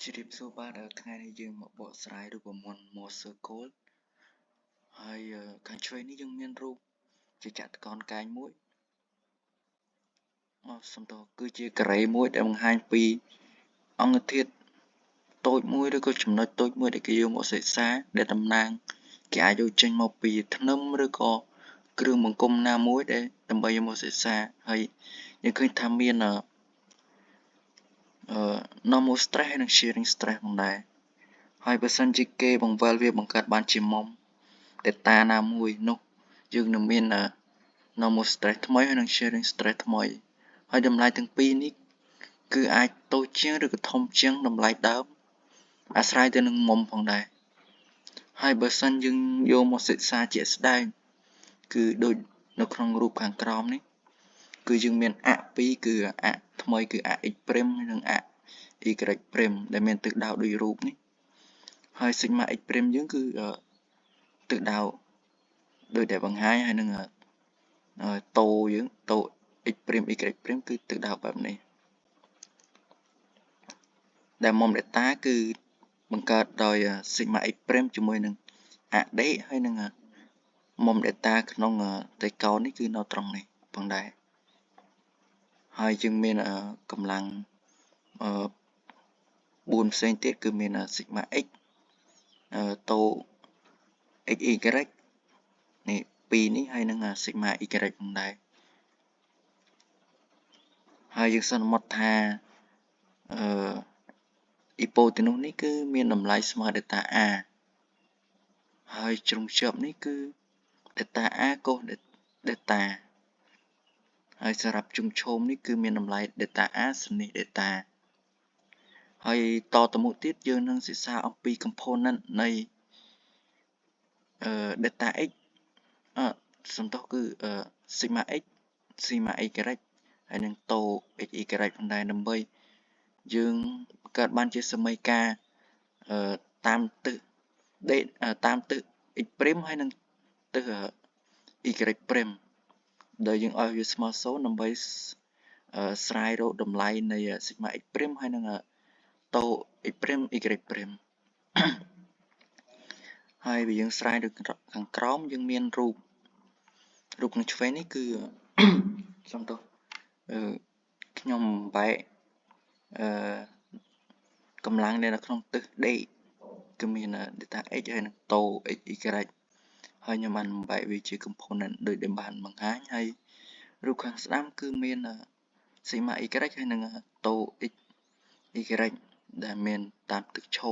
ជ្រាបសួរបាទថ្ងៃនេះយើងមកបកស្រាយរូបមន្ត Morse code ហើយខាងឆ្វេងនេះយើងមានរូបជាចតុកោណកែងមួយសំដៅគឺជាការ៉េមួយដែលបង្ហាញពីអង្គធាតុតូចមួយឬក៏ចំណុចតូចមួយដែលគេយកមកសិក្សាដែលតំណាងគេអាចយកចេញមកពីធ្នឹមឬក៏គ្រឿងបង្គុំណាមួយដែលដើម្បីយកមកសិក្សាហើយយើងឃើញថាមានnormal stress ហើយនិង shearing stress ផងដែរហើយបើសិនជាគេបង្វិលវាបង្កើតបានជាមុំ data ណាមួយនោះយើងនឹងមានnormal stress ថ្មីហើយនិង shearing stress ថ្មីហើយតម្លៃទាំងពីរនេះគឺអាចតូចជាងឬក៏ធំជាងតម្លៃដើមអាស្រ័យទៅនឹងមុំផងដែរហើយបើសិនយើងយកមកសិក្សាជាក់ស្ដែងគឺដូចនៅក្នុងរូបខាងក្រោមនេះគឺយើងមានអពីរគឺអថ្មីគឺអ x' ហើយនិងអ y' ដែលមានទិសដៅដូចរូបនេះហើយ sigma x' យើងគឺទិសដៅដូចដែលបង្ហាញហើយនឹងតូយើងតូ x' y' គឺទិសដៅបែបនេះដែលមុំ data គឺបង្កើតដោយ sigma x' ជាមួយនឹងអដេកហើយនឹងមុំ data ក្នុងតេកោណនេះគឺនៅត្រង់នេះផងដែរហើយយើងមានកម្លាំង4ផ្សេងទៀតគឺមាន sigma x តូ xy នេះ2នេះហើយនឹង sigma y ផងដែរហើយយើងសន្មត់ថាhypotenuse នេះគឺមានតម្លៃស្មើ delta a ហើយជ្រុងជាប់នេះគឺ delta a cos delta ហើយសម្រាប់ជុំឈោមនេះគឺមានតម្លៃ delta a សន្និស delta ហើយតទៅមុខទៀតយើងនឹងសិក្សាអំពី component នៃ delta x សំដៅគឺ sigma x sigma y ហើយនឹងតូ xy ផងដែរដើម្បីយើងកើតបានជាសមីការតាមទិសតាមទិស x' ហើយនឹងទិស y' ដែលយើងឲ្យវាស្មើ0ដើម្បីស្រាយរកតម្លៃនៃ sigma x' ហើយនឹងតូ x' y' ហើយបើយើងស្រាយដូចខាងក្រោមយើងមានរូបខាងឆ្វេងនេះគឺសំដៅខ្ញុំបែកកម្លាំងដែលនៅក្នុងទិសដេកគឺមាន delta x ហើយនឹងតូ xy ហើយខ្ញុំបានបែកវាជា component ដូចដែលបានបង្ហាញហើយរូបខាងស្ដាំគឺមាន sigma y ហើយនឹងតូ xy ដែលមានតាមទឹកឈោ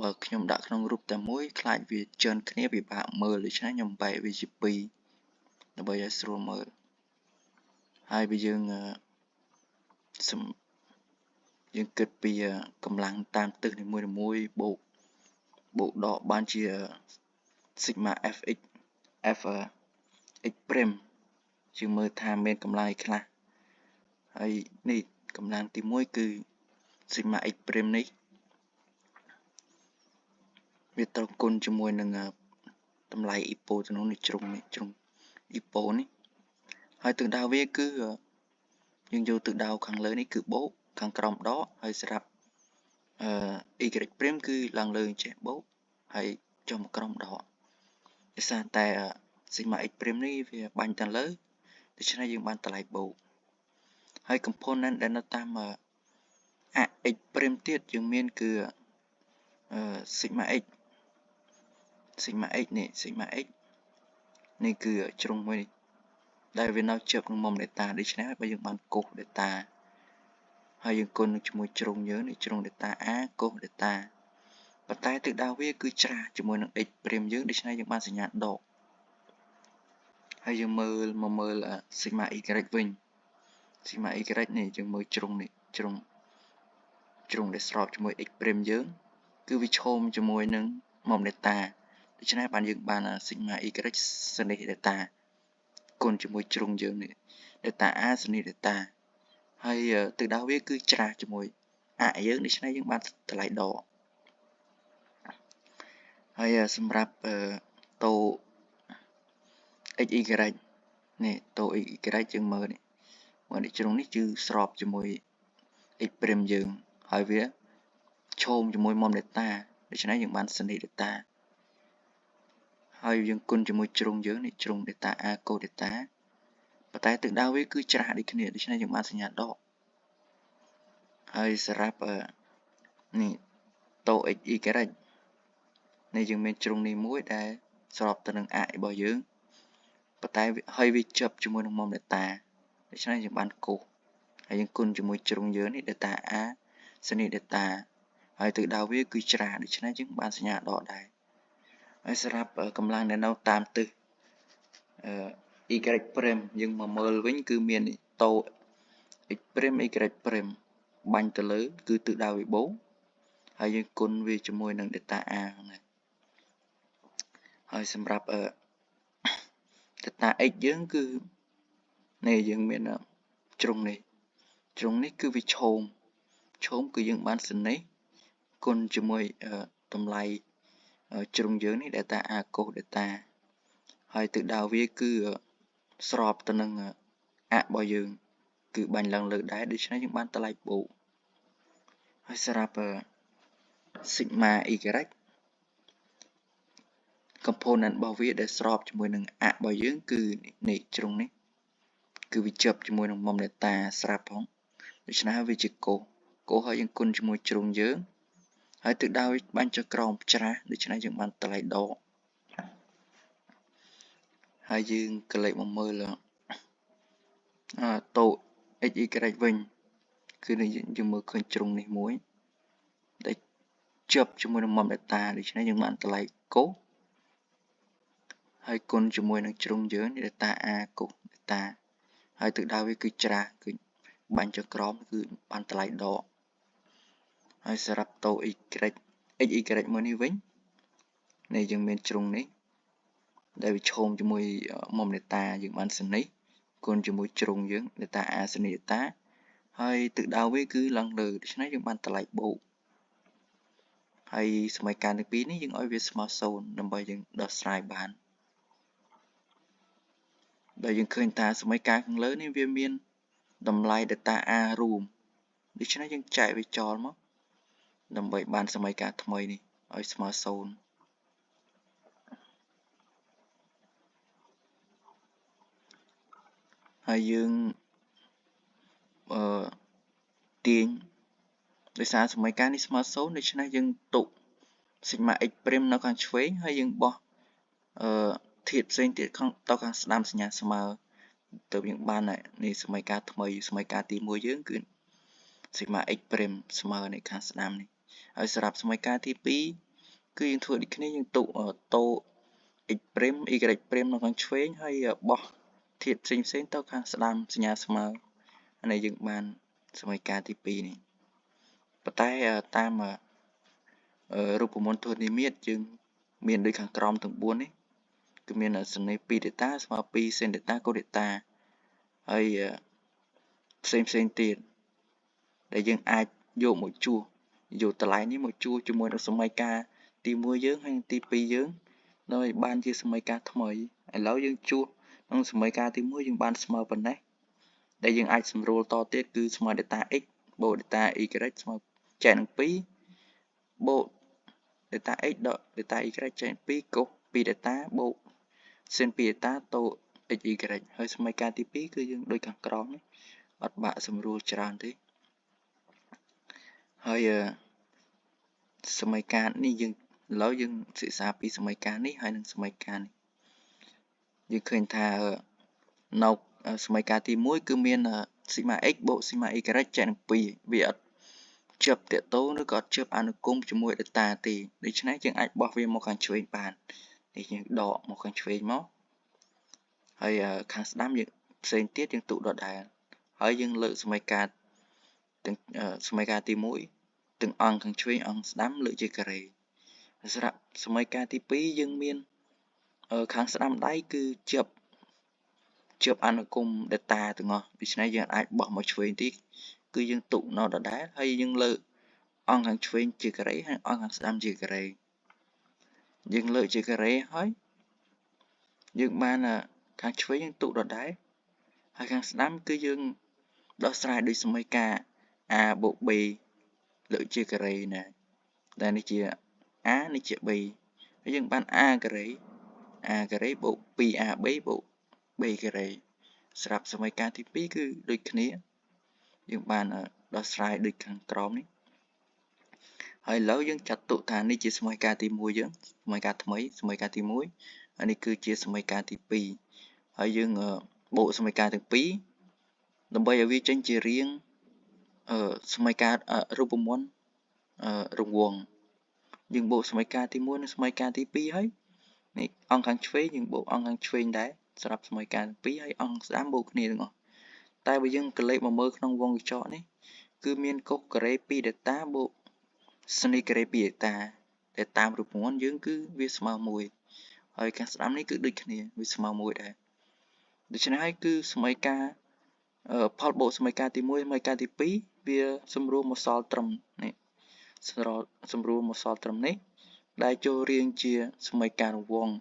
បើខ្ញុំដាក់ក្នុងរូបតែមួយខ្លាចវាជន់គ្នាពិបាកមើលដូច្នេះខ្ញុំបែកវាជា2ដើម្បីឲ្យស្រួលមើលហើយបើយើងគិតពីកម្លាំងតាមទិសនីមួយបូកដកបានជា sigma fx f x' យើងមើលថាមានកម្លាំងអីខ្លះហើយនេះកម្លាំងទី1គឺ sigma x' នេះវាត្រូវគុណជាមួយនឹងតម្លៃ hypotenuse នៃជ្រុងhypo នេះហើយទិសដៅវាគឺយើងយកទិសដៅខាងលើនេះគឺបូកខាងក្រោមដកហើយសម្រាប់y' គឺឡើងលើចេះបូកហើយចុះមកក្រោមដកដោយសារតែ sigma x' នេះវាបាញ់ទៅលើដូច្នេះយើងបានតម្លៃបូកហើយ component ដែលនៅតាមx' ទៀតយើងមានគឺsigma x នេះគឺជ្រុងមួយដែលវានៅជាប់នឹងមុំ delta ដូច្នេះបើយើងបានកូស delta ហើយយើងគុណជាមួយជ្រុងយើងនេះជ្រុង delta a កូស delta ប៉ុន្តែទិសដៅវាគឺច្រាសជាមួយនឹង x' យើងដូច្នេះយើងបានសញ្ញាដកហើយយើងមើលsigma y វិញ sigma y នេះយើងមើលជ្រុងនេះជ្រុងដែលស្របជាមួយ x' យើងគឺវាឈោមជាមួយនឹងមុំ delta ដូច្នេះបានយើងបាន sigma y សន្និស delta គុណជាមួយជ្រុងយើងនេះ delta a សន្និស delta ហើយទិសដៅវាគឺច្រាសជាមួយយើងដូច្នេះយើងបានតម្លៃដកហើយសម្រាប់តូ xy នេះតូ xy យើងមើលនេះជ្រុងនេះគឺស្របជាមួយ x' យើងហើយវា ឈោមជាមួយមុំ data ដូច្នេះយើងបានសនី data ហើយយើងគុណជាមួយជ្រុងយើងនេះជ្រុង data a កូ data ប៉ុន្តែទិសដៅវាគឺច្រាស់ដូចគ្នាដូច្នេះយើងបានសញ្ញាដកហើយសម្រាប់នេះតូ x y នេះយើងមានជ្រុងនេះមួយដែលស្របទៅនឹង a របស់យើងប៉ុន្តែហើយវាជាប់ជាមួយនឹងមុំ data ដូច្នេះយើងបានកូសហើយយើងគុណជាមួយជ្រុងយើងនេះ data a សនី data ហើយទិសដៅវាគឺច្រាស់ដូច្នេះយើងបានសញ្ញាដកដែរហើយសម្រាប់កម្លាំងដែលនៅតាមទិសy' យើងមកមើលវិញគឺមានតូ x' y' បាញ់ទៅលើគឺទិសដៅវាបូកហើយយើងគុណវាជាមួយនឹង data a ហ្នឹងហើយសម្រាប់data x យើងគឺនេះយើងមានជ្រុងនេះគឺវាឈោមគឺយើងបានសនេះគុណជាមួយតម្លៃជ្រុងយើងនេះ data a កូស data ហើយទិសដៅវាគឺស្របទៅនឹងអរបស់យើងគឺបាញ់ឡើងលើដែរដូច្នេះយើងបានតម្លៃបូកហើយសម្រាប់sigma y component របស់វាដែលស្របជាមួយនឹងអរបស់យើងគឺនេះជ្រុងនេះគឺវាជាប់ជាមួយនឹងមុំ data ស្រាប់ផងដូច្នេះវាជាកូសហើយយើងគុណជាមួយជ្រុងយើងហើយទិសដៅបាញ់ចុះក្រោមច្រាស់ដូច្នេះយើងបានតម្លៃដកហើយយើងក៏លេខមកមើលតូ x y វិញគឺយើងមើលឃើញជ្រុងនេះមួយដែលជាប់ជាមួយនឹងមុំ data ដូច្នេះយើងបានតម្លៃកូសហើយគុណជាមួយនឹងជ្រុងយើងនេះ data a កូស data ហើយទិសដៅវាគឺច្រាស់គឺបាញ់ចុះក្រោមគឺបានតម្លៃដកហើយសម្រាប់តូ x y មួយនេះវិញនេះយើងមានជ្រុងនេះដែលវាឈោមជាមួយមុំ data យើងបានសនេះគុណជាមួយជ្រុងយើង data a សនី data ហើយទិសដៅវាគឺឡើងលើដូច្នេះយើងបានតម្លៃបូកហើយសមីការទាំងពីរនេះយើងឲ្យវាស្មើ0ដើម្បីយើងដោះស្រាយបានដោយយើងឃើញថាសមីការខាងលើនេះវាមានតម្លៃ data a រួមដូច្នេះយើងចែកវាចោលមកដើម្បីបានសមីការថ្មីនេះឲ្យស្មើ0ហើយយើងទាញដោយសារសមីការនេះស្មើ0ដូច្នេះយើងទុក sigma x' នៅខាងឆ្វេងហើយយើងបោះធាតុផ្សេងទៀតទៅខាងស្ដាំសញ្ញាស្មើទៅយើងបាននេះសមីការថ្មីសមីការទី1យើងគឺ sigma x' ស្មើនៅខាងស្ដាំនេះហើយសម្រាប់សមីការទី2គឺយើងធ្វើដូចគ្នាយើងទុកតូ x' y' នៅខាងឆ្វេងហើយបោះធាតុផ្សេងទៅខាងស្ដាំសញ្ញាស្មើអានេះយើងបានសមីការទី2នេះប៉ុន្តែតាមរូបមន្តធននិមិត្តយើងមានដូចខាងក្រោមទាំង4នេះគឺមានសនី2 data ស្មើ2 sin data កូ data ហើយផ្សេងទៀតដែលយើងអាចយកមកជួសយកតម្លៃនេះមកជួសជាមួយនឹងសមីការទី1យើងហើយទី2យើងដើម្បីបានជាសមីការថ្មីឥឡូវយើងជួសក្នុងសមីការទី1យើងបានស្មើប៉ុណ្ណេះដែលយើងអាចសម្រួលតទៀតគឺស្មើ data x បូក data y ស្មើចែកនឹង2បូក data x ដក data y ចែក2កុស2 data បូក sin 2 data តូ x y ហើយសមីការទី2គឺយើងដូចខាងក្រោមនេះអត់បាក់សម្រួលច្រើនទេហើយសមីការនេះយើងឥឡូវយើងសិក្សាពីសមីការនេះហើយនិងសមីការនេះយើងឃើញថានៅសមីការទី1គឺមាន sigma x បូក sigma y ចែកនឹង2វាអត់ជាប់តាក់ទងឬក៏អត់ជាប់អនុគមជាមួយ data ទេដូច្នេះយើងអាចបោះវាមកខាងឆ្វេងបាននេះយើងដកមកខាងឆ្វេងមកហើយខាងស្ដាំយើងផ្សេងទៀតយើងទុកដដែលហើយយើងលើកសមីការទាំងសមីការទី1ទាំងអង្គខាងឆ្វេងអង្គស្ដាំលើកជាការ៉េសម្រាប់សមីការទី2យើងមានខាងស្ដាំដៃគឺជាប់អនុគម data ទាំងអស់ដូច្នេះយើងអាចបោះមកឆ្វេងទីគឺយើងទុកនៅដដែលហើយយើងលើកអង្គខាងឆ្វេងជាការ៉េហើយអង្គខាងស្ដាំជាការ៉េយើងលើកជាការ៉េហើយយើងបានខាងឆ្វេងយើងទុកដដែលហើយខាងស្ដាំគឺយើងដោះស្រាយដោយសមីការ a បូក b លើកជាការ៉េណា ដែលនេះជា a នេះជា b ហើយយើងបាន a ការ៉េ បូក 2ab បូក b ការ៉េស្រាប់សមីការទី2គឺដូចគ្នាយើងបានដោះស្រាយដូចខាងក្រោមនេះហើយឥឡូវយើងចាត់ទុកថានេះជាសមីការទី1យើងសមីការថ្មីសមីការទី1ហើយនេះគឺជាសមីការទី2ហើយយើងបូកសមីការទាំងពីរដើម្បីឲ្យវាចេញជារាងសមីការរូបមន្តរង្វង់យើងបូកសមីការទី1និងសមីការទី2ហើយនេះអង្គខាងឆ្វេងយើងបូកអង្គខាងឆ្វេងដែរសម្រាប់សមីការទី2ហើយអង្គស្ដាំបូកគ្នាទាំងអស់តែបើយើងកលេសមកមើលក្នុងវងកញ្ចក់នេះគឺមានកុសការ៉េ2 delta បូកសនីការ៉េ2 delta ដែលតាមរូបមន្តយើងគឺវាស្មើ1ហើយខាងស្ដាំនេះគឺដូចគ្នាវាស្មើ1ដែរដូច្នេះហើយគឺសមីការផលបូកសមីការទី1សមីការទី2វាសម្រួលមកសល់ត្រឹមនេះសម្រួលមកសល់ត្រឹមនេះដែលចូលរាងជាសមីការរង្វង់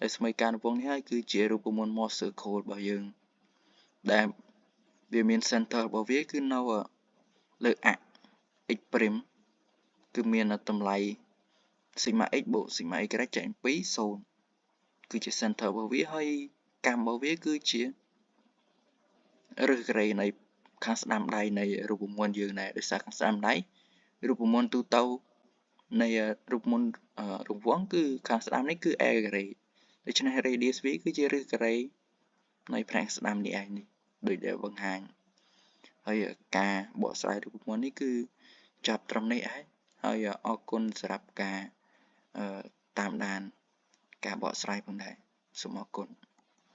ហើយសមីការរង្វង់នេះហើយគឺជារូបមន្ត Morse circle របស់យើងដែលវាមាន center របស់វាគឺនៅលើអក្ស x' គឺមានតម្លៃ sigma x បូក sigma y ចែក2 0គឺជា center របស់វាហើយកម្មរបស់វាគឺជារឹសការ៉េនៃខាងស្ដាំដៃនៃរូបមន្តយើងដែរដោយសារខាងស្ដាំដៃរូបមន្តទូទៅនៃរូបមន្តរង្វង់គឺខាងស្ដាំនេះគឺ a ការ៉េដូច្នេះ radius វាគឺជារឹសការ៉េនៃផ្នែកស្ដាំនេះឯងនេះដូចដែលបង្ហាញហើយការបកស្រាយរូបមន្តនេះគឺចាប់ត្រឹមនេះឯងហើយអរគុណសម្រាប់ការតាមដានការបកស្រាយផងដែរសូមអរគុណ